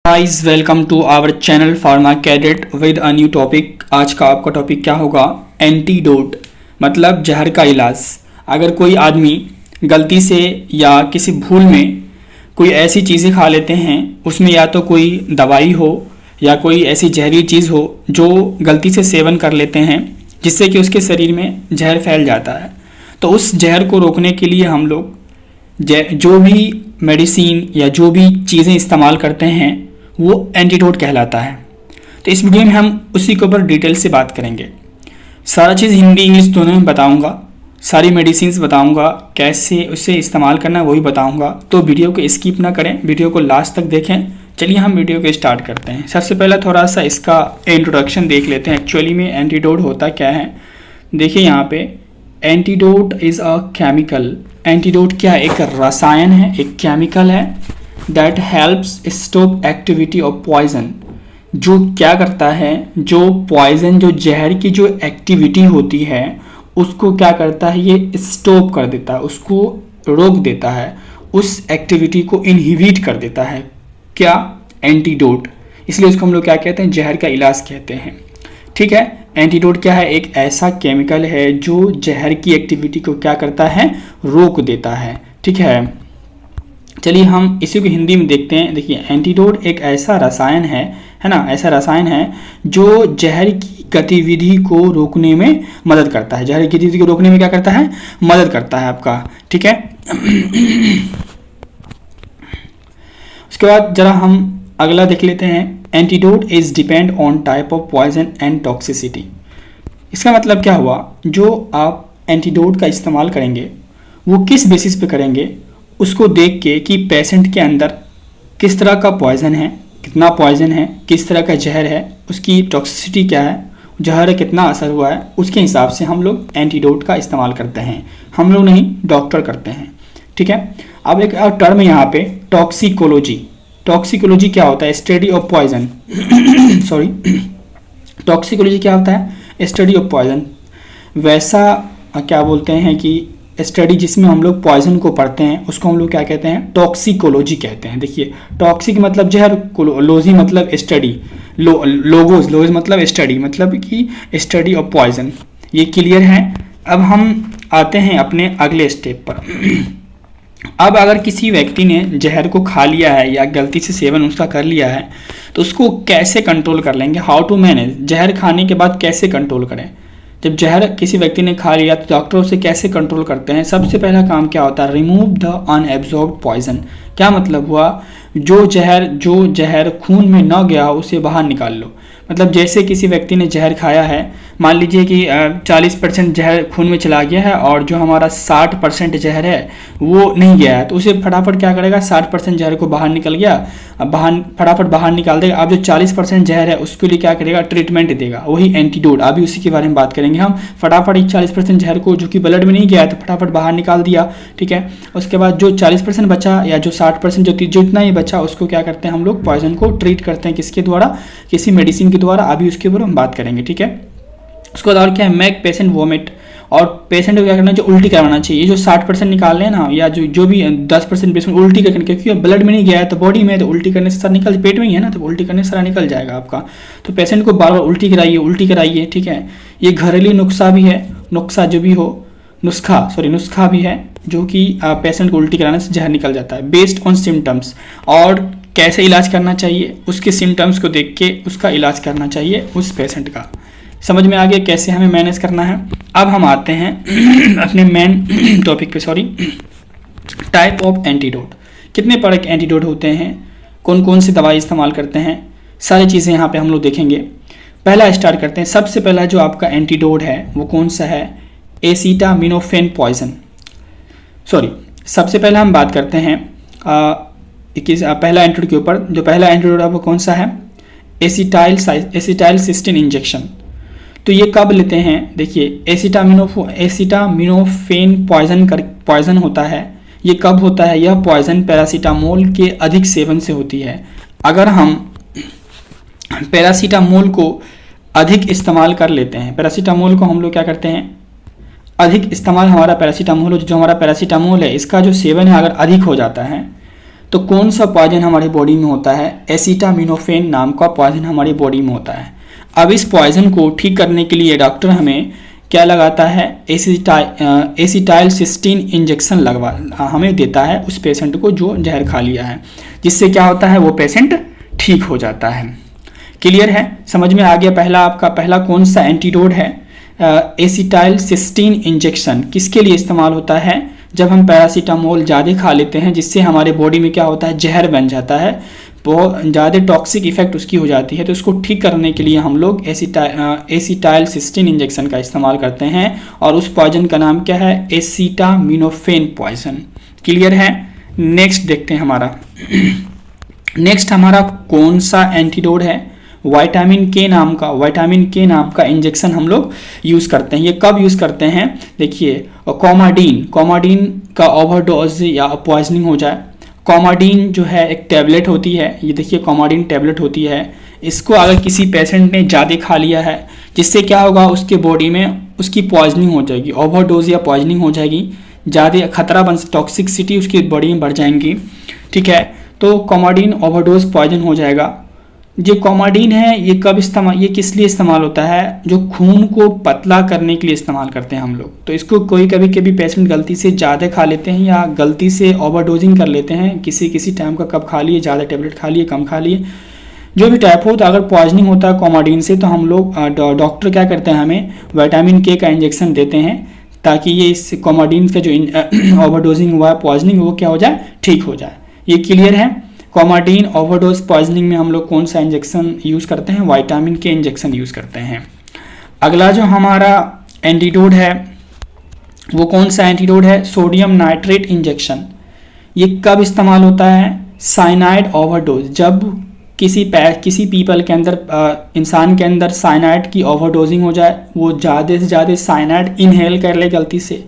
Guys welcome to our channel pharma cadet with a new topic. आज का आपका topic क्या होगा? एंटीडोट मतलब जहर का इलाज। अगर कोई आदमी गलती से या किसी भूल में कोई ऐसी चीज़ें खा लेते हैं, उसमें या तो कोई दवाई हो या कोई ऐसी जहरीली चीज़ हो जो गलती से सेवन कर लेते हैं, जिससे कि उसके शरीर में जहर फैल जाता है। तो उस जहर को रोकने के लिए हम लोग जो भी मेडिसिन या जो भी चीज़ें इस्तेमाल करते हैं वो एंटीडोट कहलाता है। तो इस वीडियो में हम उसी के ऊपर डिटेल से बात करेंगे। सारा चीज़ हिंदी इंग्लिश दोनों में बताऊंगा, सारी मेडिसिन बताऊंगा, कैसे उसे इस्तेमाल करना वही बताऊंगा। तो वीडियो को स्किप ना करें, वीडियो को लास्ट तक देखें। चलिए हम वीडियो को स्टार्ट करते हैं। सबसे पहले थोड़ा सा इसका इंट्रोडक्शन देख लेते हैं। एक्चुअली में एंटीडोट होता क्या है, देखिए यहाँ पे antidote is a chemical. Antidote क्या है? एक रसायन है, एक केमिकल है that helps stop activity of poison. जो क्या करता है, जो पॉइजन जो जहर की जो एक्टिविटी होती है उसको क्या करता है, ये स्टॉप कर देता है, उसको रोक देता है, उस एक्टिविटी को इनहिबिट कर देता है। क्या? एंटीडोट। इसलिए उसको हम लोग क्या कहते हैं? जहर का इलाज कहते हैं। ठीक है। एंटीडोट क्या है? एक ऐसा केमिकल है जो जहर की एक्टिविटी को क्या करता है, रोक देता है। ठीक है। चलिए हम इसी को हिंदी में देखते हैं। देखिए एंटीडोट एक ऐसा रसायन है ना, ऐसा रसायन है जो जहर की गतिविधि को रोकने में मदद करता है। जहर की गतिविधि को रोकने में क्या करता है? मदद करता है आपका। ठीक है। उसके बाद जरा हम अगला देख लेते हैं। Antidote is depend on type of poison and toxicity. इसका मतलब क्या हुआ? जो आप एंटीडोट का इस्तेमाल करेंगे वो किस बेसिस पे करेंगे, उसको देख के कि पेशेंट के अंदर किस तरह का पॉइजन है, कितना पॉइजन है, किस तरह का जहर है, उसकी टॉक्सिसिटी क्या है, जहर कितना असर हुआ है, उसके हिसाब से हम लोग एंटीडोट का इस्तेमाल करते हैं। हम लोग नहीं, डॉक्टर करते हैं। ठीक है। अब एक टर्म यहाँ पे टॉक्सिकोलॉजी। टॉक्सिकोलॉजी क्या होता है? Study of poison. Sorry, toxicology क्या होता है? Study of poison. वैसा क्या बोलते हैं कि स्टडी जिसमें हम लोग पॉइजन को पढ़ते हैं उसको हम लोग क्या कहते हैं? टॉक्सिकोलॉजी कहते हैं। देखिए टॉक्सिक मतलब जहर, लोजी मतलब स्टडी, लोगोस मतलब स्टडी, मतलब कि स्टडी ऑफ पॉइजन। ये क्लियर है। अब हम आते हैं अपने अगले स्टेप पर। अब अगर किसी व्यक्ति ने जहर को खा लिया है या गलती से सेवन उसका कर लिया है तो उसको कैसे कंट्रोल कर लेंगे? How to manage. जहर खाने के बाद कैसे कंट्रोल करें? जब जहर किसी व्यक्ति ने खा लिया तो डॉक्टर उसे कैसे कंट्रोल करते हैं? सबसे पहला काम क्या होता है? Remove the unabsorbed poison. क्या मतलब हुआ? जो जहर खून में न गया उसे बाहर निकाल लो। मतलब जैसे किसी व्यक्ति ने जहर खाया है, मान लीजिए कि 40% जहर खून में चला गया है और जो हमारा 60% जहर है वो नहीं गया है, तो उसे फटाफट क्या करेगा? 60% जहर को बाहर निकल गया, अब फटाफट बाहर निकाल देगा। अब जो 40% जहर है उसके लिए क्या करेगा? ट्रीटमेंट देगा, वही एंटीडोट। अभी उसी के बारे में बात करेंगे हम। फटाफट 40% जहर को जो कि ब्लड में नहीं गया है तो फटाफट बाहर निकाल दिया। ठीक है। उसके बाद जो 40% बचा या जो 60% जो जितना ही बचा उसको क्या करते हैं हम लोग? पॉइजन को ट्रीट करते हैं। किसके द्वारा? किसी मेडिसिन के द्वारा। अभी उसके ऊपर हम बात करेंगे। ठीक है। उसके बाद और क्या है? Make patient vomit. और पेशेंट को क्या करना चाहिए? उल्टी करवाना चाहिए। ये जो 60% निकाल रहे हैं ना, या जो भी 10% पेशेंट उल्टी करने, क्योंकि ब्लड में नहीं गया है तो बॉडी में, तो उल्टी करने से सारा निकल, पेट में ही है ना, तो उल्टी करने से सारा निकल जाएगा आपका। तो पेशेंट को बार बार उल्टी कराइए। ठीक है। ये घरेलू नुस्खा भी है, नुस्खा भी है जो कि पेशेंट को उल्टी कराने से जहर निकल जाता है। Based on symptoms. और कैसे इलाज करना चाहिए? उसके सिम्टम्स को देख के उसका इलाज करना चाहिए उस पेशेंट का। समझ में आ गया कैसे हमें मैनेज करना है। अब हम आते हैं अपने मेन टॉपिक पे। Sorry, type of antidote. कितने प्रकार के एंटीडोट होते हैं, कौन कौन सी दवाई इस्तेमाल करते हैं, सारी चीज़ें यहाँ पे हम लोग देखेंगे। पहला स्टार्ट करते हैं। सबसे पहला जो आपका एंटीडोट है वो कौन सा है? Acetaminophen poison. सॉरी, सबसे पहले हम बात करते हैं पहला एंटीडोट के ऊपर। जो पहला एंटीडोट है वो कौन सा है? एसिटाइलसिस्टिन इंजेक्शन। तो ये कब लेते हैं? देखिए एसिटामिनोफेन पॉइजन होता है। ये कब होता है? यह पॉइजन पैरासीटामोल के अधिक सेवन से होती है। अगर हम पैरासीटामोल को अधिक इस्तेमाल कर लेते हैं, पैरासीटामोल को हम लोग क्या करते हैं? अधिक इस्तेमाल हमारा पैरासीटामोल, जो हमारा पैरासीटामोल है इसका जो सेवन है अगर अधिक हो जाता है तो कौन सा पॉइजन हमारी बॉडी में होता है? एसिटामिनोफेन नाम का पॉइजन हमारी बॉडी में होता है। अब इस पॉइजन को ठीक करने के लिए डॉक्टर हमें क्या लगाता है? एसिटाइल सिस्टीन इंजेक्शन हमें देता है उस पेशेंट को जो जहर खा लिया है, जिससे क्या होता है? वो पेशेंट ठीक हो जाता है। क्लियर है? समझ में आ गया? आपका पहला कौन सा एंटीडोट है? एसिटाइल सिस्टीन इंजेक्शन किसके लिए इस्तेमाल होता है? जब हम पैरासीटामोल ज़्यादा खा लेते हैं, जिससे हमारे बॉडी में क्या होता है? जहर बन जाता है, बहुत ज़्यादा टॉक्सिक इफेक्ट उसकी हो जाती है। तो उसको ठीक करने के लिए हम लोग एसिटाइल सिस्टीन इंजेक्शन का इस्तेमाल करते हैं, और उस पॉइजन का नाम क्या है? Acetaminophen poison. क्लियर है? नेक्स्ट देखते हैं नेक्स्ट हमारा कौन सा एंटीडोट है? विटामिन के नाम का इंजेक्शन हम लोग यूज़ करते हैं। ये कब यूज़ करते हैं? देखिए, कोमाडीन का ओवरडोज या पॉइजनिंग हो जाए। कोमाडीन जो है एक टैबलेट होती है, ये देखिए कोमाडीन टैबलेट होती है। इसको अगर किसी पेशेंट ने ज़्यादा खा लिया है, जिससे क्या होगा? उसके बॉडी में उसकी पॉइजनिंग हो जाएगी, ओवरडोज या पॉइजनिंग हो जाएगी, ज़्यादा खतरा टॉक्सिसिटी उसकी बॉडी में बढ़ जाएंगी। ठीक है, तो कोमाडीन ओवरडोज पॉइजन हो जाएगा। जो कोमाडीन है ये किस लिए इस्तेमाल होता है? जो खून को पतला करने के लिए इस्तेमाल करते हैं हम लोग। तो इसको कभी पेशेंट गलती से ज़्यादा खा लेते हैं या गलती से ओवरडोजिंग कर लेते हैं, किसी टाइम का कब खा लिए, ज़्यादा टेबलेट खा लिए, कम खा लिए, जो भी टाइप हो। तो अगर पॉइजनिंग होता है कोमाडीन से, तो हम लोग डॉक्टर क्या करते हैं? हमें विटामिन के का इंजेक्शन देते हैं, ताकि ये इस कोमाडीन का जो ओवरडोजिंग हुआ है, पॉइजनिंग, वो क्या हो जाए? ठीक हो जाए। ये क्लियर है? कोमाडीन ओवरडोज पॉइजनिंग में हम लोग कौन सा इंजेक्शन यूज़ करते हैं? विटामिन के इंजेक्शन यूज़ करते हैं। अगला जो हमारा एंटीडोट है वो कौन सा एंटीडोट है? Sodium nitrate injection. ये कब इस्तेमाल होता है? Cyanide overdose. जब किसी पीपल के अंदर, इंसान के अंदर साइनाइड की ओवरडोजिंग हो जाए, वो ज़्यादा से ज़्यादा साइनाइड इनहेल कर ले गलती से,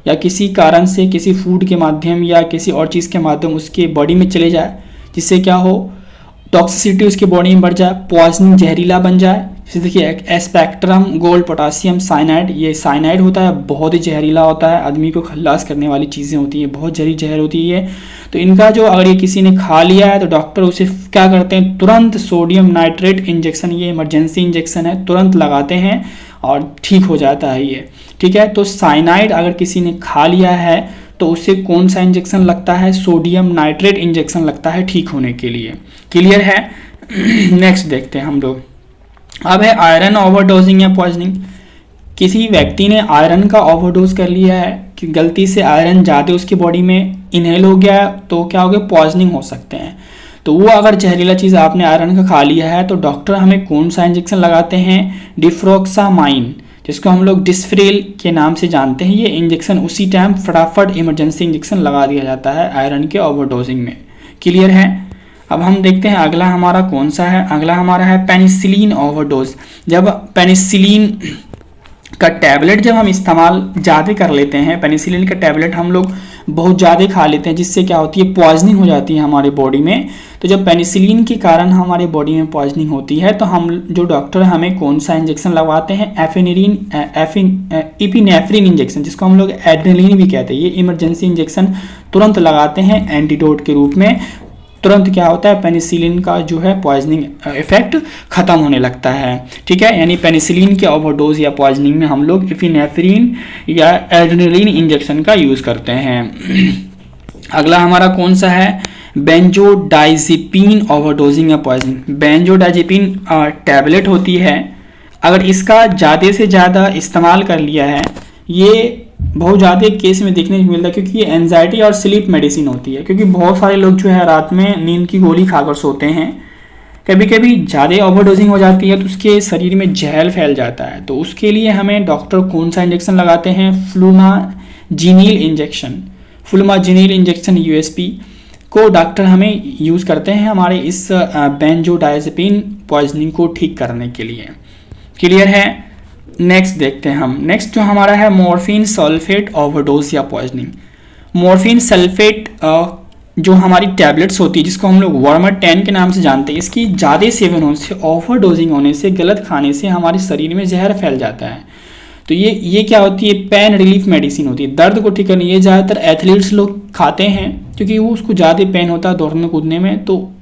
या किसी कारण से किसी फूड के माध्यम या किसी और चीज़ के माध्यम उसके बॉडी में चले जाए, जिससे क्या हो? टॉक्सिसिटी उसकी बॉडी में बढ़ जाए, पॉइजनिंग, जहरीला बन जाए। जैसे देखिए एस्पेक्ट्रम गोल्ड पोटासियम साइनाइड, ये साइनाइड होता है, बहुत ही जहरीला होता है, आदमी को खल्लास करने वाली चीज़ें होती हैं, बहुत जहरी जहर होती है। तो इनका जो अगर ये किसी ने खा लिया है, तो डॉक्टर उसे क्या करते हैं? तुरंत सोडियम नाइट्रेट इंजेक्शन, ये इमरजेंसी इंजेक्शन है, तुरंत लगाते हैं और ठीक हो जाता है ये। ठीक है, तो साइनाइड अगर किसी ने खा लिया है, तो उसे कौन सा इंजेक्शन लगता है? सोडियम नाइट्रेट इंजेक्शन लगता है ठीक होने के लिए। क्लियर है? नेक्स्ट देखते हैं हम लोग। अब है आयरन ओवरडोजिंग या पॉइजनिंग। किसी व्यक्ति ने आयरन का ओवरडोज कर लिया है, कि गलती से आयरन ज़्यादा उसकी बॉडी में इनहेल हो गया है, तो क्या हो गया? पॉइजनिंग हो सकते हैं। तो वो अगर जहरीला चीज़ आपने आयरन का खा लिया है, तो डॉक्टर हमें कौन सा इंजेक्शन लगाते हैं? डिफ्रोक्सामाइन, जिसको हम लोग डिस्फ्रेल के नाम से जानते हैं। ये इंजेक्शन उसी टाइम फटाफट इमरजेंसी इंजेक्शन लगा दिया जाता है आयरन के ओवरडोजिंग में। क्लियर है? अब हम देखते हैं अगला हमारा कौन सा है। अगला हमारा है पेनिसिलिन ओवरडोज। जब पेनिसिलिन का टैबलेट जब हम इस्तेमाल ज़्यादा कर लेते हैं, पेनिसिलिन का टैबलेट हम लोग बहुत ज़्यादा खा लेते हैं, जिससे क्या होती है? पॉइजनिंग हो जाती है हमारे बॉडी में। तो जब पेनिसिलिन के कारण हमारे बॉडी में पॉइजनिंग होती है, तो हम जो डॉक्टर हमें कौन सा इंजेक्शन लगवाते हैं? एपिनेफ्रिन इंजेक्शन, जिसको हम लोग एड्रेनलिन भी कहते हैं। ये इमरजेंसी इंजेक्शन तुरंत लगाते हैं एंटीडोट के रूप में। तुरंत क्या होता है? पेनिसिलिन का जो है पॉइजनिंग इफेक्ट खत्म होने लगता है। ठीक है, यानी पेनिसिलिन के ओवरडोज या पॉइजनिंग में हम लोग एपिनेफ्रिन या एड्रेनलिन इंजेक्शन का यूज़ करते हैं। अगला हमारा कौन सा है? बेंजोडाइजेपिन ओवरडोजिंग या पॉइजनिंग। बेंजोडाइजेपिन टैबलेट होती है, अगर इसका ज़्यादा से ज़्यादा इस्तेमाल कर लिया है, ये बहुत ज़्यादा केस में देखने को मिलता है, क्योंकि ये एंजाइटी और स्लीप मेडिसिन होती है। क्योंकि बहुत सारे लोग जो है रात में नींद की गोली खाकर सोते हैं, कभी कभी ज़्यादा ओवरडोजिंग हो जाती है, तो उसके शरीर में जहर फैल जाता है। तो उसके लिए हमें डॉक्टर कौन सा इंजेक्शन लगाते हैं? फ्लूमाजीनिल इंजेक्शन। फ्लूमाजीनिल इंजेक्शन यूएसपी को डॉक्टर हमें यूज़ करते हैं हमारे इस बेंजोडाइजेपिन पॉइजनिंग को ठीक करने के लिए। क्लियर है? नेक्स्ट देखते हैं हम। नेक्स्ट जो हमारा है मॉर्फिन सल्फेट ओवरडोज या पॉइजनिंग। मॉर्फिन सल्फेट जो हमारी टैबलेट्स होती है, जिसको हम लोग वर्मेटाइन के नाम से जानते हैं, इसकी ज़्यादा सेवन होने से, ओवरडोजिंग होने से, गलत खाने से हमारे शरीर में जहर फैल जाता है। तो ये क्या होती है? पेन रिलीफ मेडिसिन होती है, दर्द को ठीक करने। ये ज़्यादातर एथलीट्स लोग खाते हैं, क्योंकि वो उसको ज़्यादा पेन होता है दौड़ने कूदने में, तो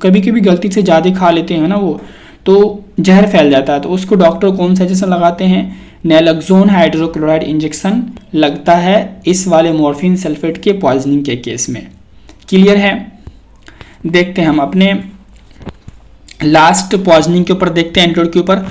कभी कभी गलती से ज़्यादा खा लेते हैं ना वो, तो जहर फैल जाता है। तो उसको डॉक्टर कौन सा इंजेक्शन लगाते हैं, नैलोक्सोन हाइड्रोक्लोराइड इंजेक्शन लगता है इस वाले मॉर्फिन सल्फेट के पॉइजनिंग के केस में। क्लियर है। देखते हैं हम अपने लास्ट पॉइजनिंग के ऊपर, देखते हैं एंटीडोट के ऊपर।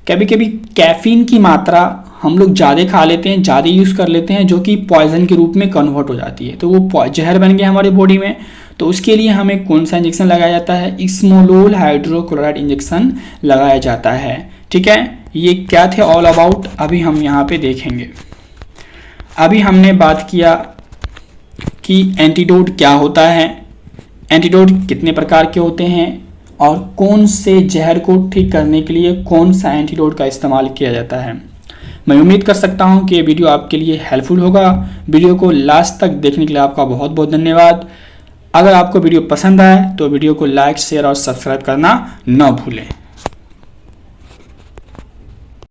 कभी कभी कैफीन की मात्रा हम लोग ज़्यादा खा लेते हैं, ज़्यादा यूज़ कर लेते हैं, जो कि पॉइजन के रूप में कन्वर्ट हो जाती है, तो वो जहर बन गया हमारी बॉडी में। तो उसके लिए हमें कौन सा इंजेक्शन लगाया जाता है, इस्मोलोल हाइड्रोक्लोराइड इंजेक्शन लगाया जाता है। ठीक है, ये क्या थे ऑल अबाउट, अभी हम यहाँ पे देखेंगे। अभी हमने बात किया कि एंटीडोट क्या होता है, एंटीडोट कितने प्रकार के होते हैं, और कौन से जहर को ठीक करने के लिए कौन सा एंटीडोट का इस्तेमाल किया जाता है। मैं उम्मीद कर सकता हूं कि ये वीडियो आपके लिए हेल्पफुल होगा। वीडियो को लास्ट तक देखने के लिए आपका बहुत बहुत धन्यवाद। अगर आपको वीडियो पसंद आए तो वीडियो को लाइक, शेयर और सब्सक्राइब करना न भूलें।